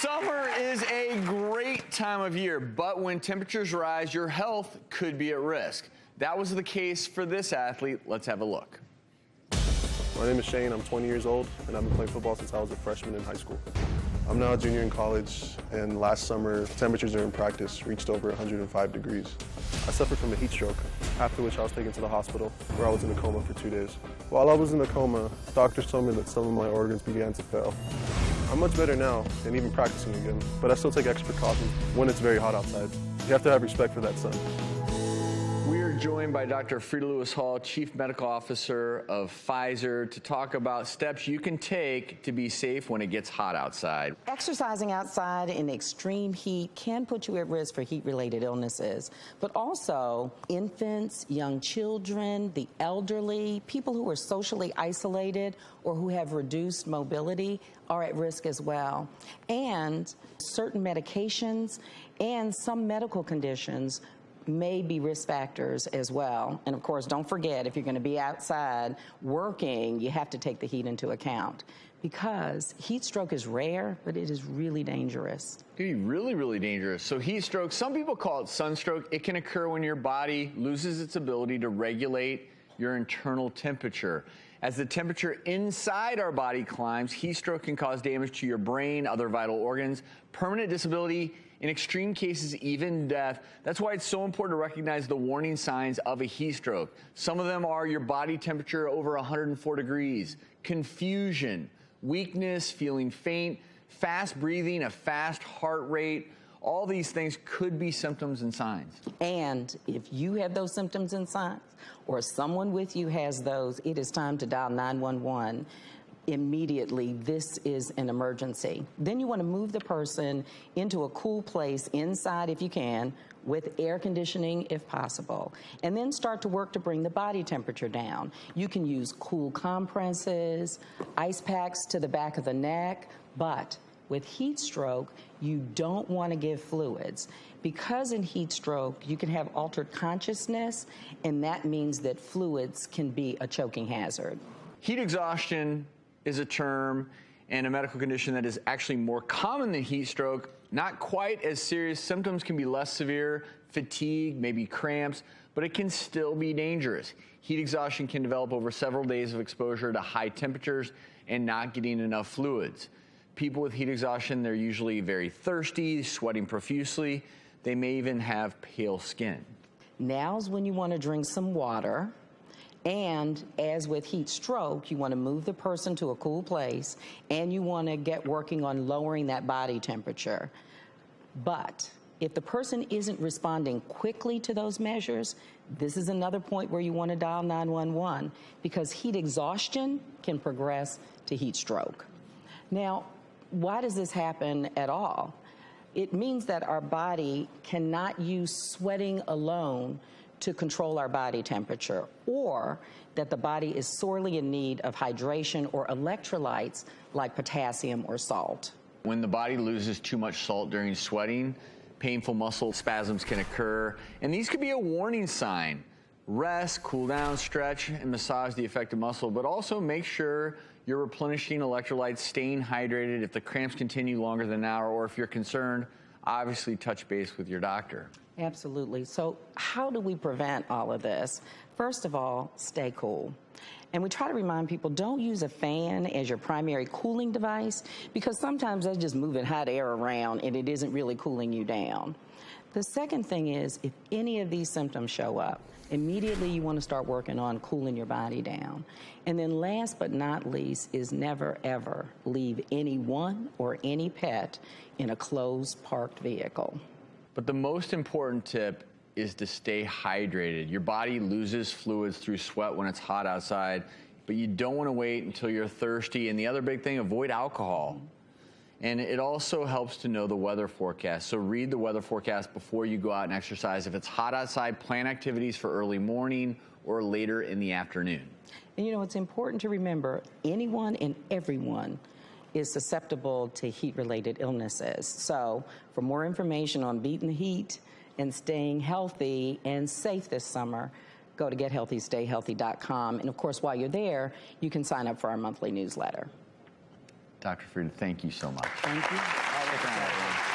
Summer is a great time of year, but when temperatures rise, your health could be at risk. That was the case for this athlete. Let's have a look. My name is Shane. I'm 20 years old, and I've been playing football since I was a freshman in high school. I'm now a junior in college, and last summer, temperatures during practice reached over 105 degrees. I suffered from a heat stroke, after which I was taken to the hospital, where I was in a coma for 2 days. While I was in the coma, doctors told me that some of my organs began to fail. I'm much better now and even practicing again, but I still take extra precautions when it's very hot outside. You have to have respect for that sun. We are joined by Dr. Freda Lewis-Hall, Chief Medical Officer of Pfizer, to talk about steps you can take to be safe when it gets hot outside. Exercising outside in extreme heat can put you at risk for heat-related illnesses, but also infants, young children, the elderly, people who are socially isolated or who have reduced mobility are at risk as well. And certain medications and some medical conditions may be risk factors as well. And of course, don't forget, if you're going to be outside working, you have to take the heat into account, because heat stroke is rare, but it is really dangerous. It can be really, really dangerous. So heat stroke, some people call it sunstroke. It can occur when your body loses its ability to regulate your internal temperature. As the temperature inside our body climbs, heat stroke can cause damage to your brain, other vital organs, permanent disability, in extreme cases, even death. That's why it's so important to recognize the warning signs of a heat stroke. Some of them are your body temperature over 104 degrees, confusion, weakness, feeling faint, fast breathing, a fast heart rate. All these things could be symptoms and signs. And if you have those symptoms and signs, or someone with you has those, it is time to dial 911. Immediately. This is an emergency. Then you want to move the person into a cool place inside if you can, with air conditioning if possible, and then start to work to bring the body temperature down. You can use cool compresses, ice packs to the back of the neck, but with heat stroke, you don't want to give fluids, because in heat stroke, you can have altered consciousness, and that means that fluids can be a choking hazard. Heat exhaustion is a term and a medical condition that is actually more common than heat stroke. Not quite as serious. Symptoms can be less severe, fatigue, maybe cramps, but it can still be dangerous. Heat exhaustion can develop over several days of exposure to high temperatures and not getting enough fluids. People with heat exhaustion, they're usually very thirsty, sweating profusely. They may even have pale skin. Now's when you want to drink some water. And as with heat stroke, you want to move the person to a cool place, and you want to get working on lowering that body temperature. But if the person isn't responding quickly to those measures, this is another point where you want to dial 911, because heat exhaustion can progress to heat stroke. Now, why does this happen at all? It means that our body cannot use sweating alone to control our body temperature, or that the body is sorely in need of hydration or electrolytes like potassium or salt. When the body loses too much salt during sweating, painful muscle spasms can occur, and these could be a warning sign. Rest, cool down, stretch, and massage the affected muscle, but also make sure you're replenishing electrolytes, staying hydrated. If the cramps continue longer than an hour, or if you're concerned, obviously touch base with your doctor. Absolutely. So how do we prevent all of this? First of all, stay cool. And we try to remind people, don't use a fan as your primary cooling device, because sometimes they're just moving hot air around and it isn't really cooling you down. The second thing is, if any of these symptoms show up, immediately you want to start working on cooling your body down. And then last but not least is never, ever leave anyone or any pet in a closed parked vehicle. But the most important tip is to stay hydrated. Your body loses fluids through sweat when it's hot outside, but you don't want to wait until you're thirsty. And the other big thing, avoid alcohol. And it also helps to know the weather forecast. So read the weather forecast before you go out and exercise. If it's hot outside, plan activities for early morning or later in the afternoon. And you know, it's important to remember, anyone and everyone is susceptible to heat-related illnesses. So for more information on beating the heat and staying healthy and safe this summer, go to gethealthystayhealthy.com. And of course, while you're there, you can sign up for our monthly newsletter. Dr. Freda, thank you so much. Thank you. Thanks for having me.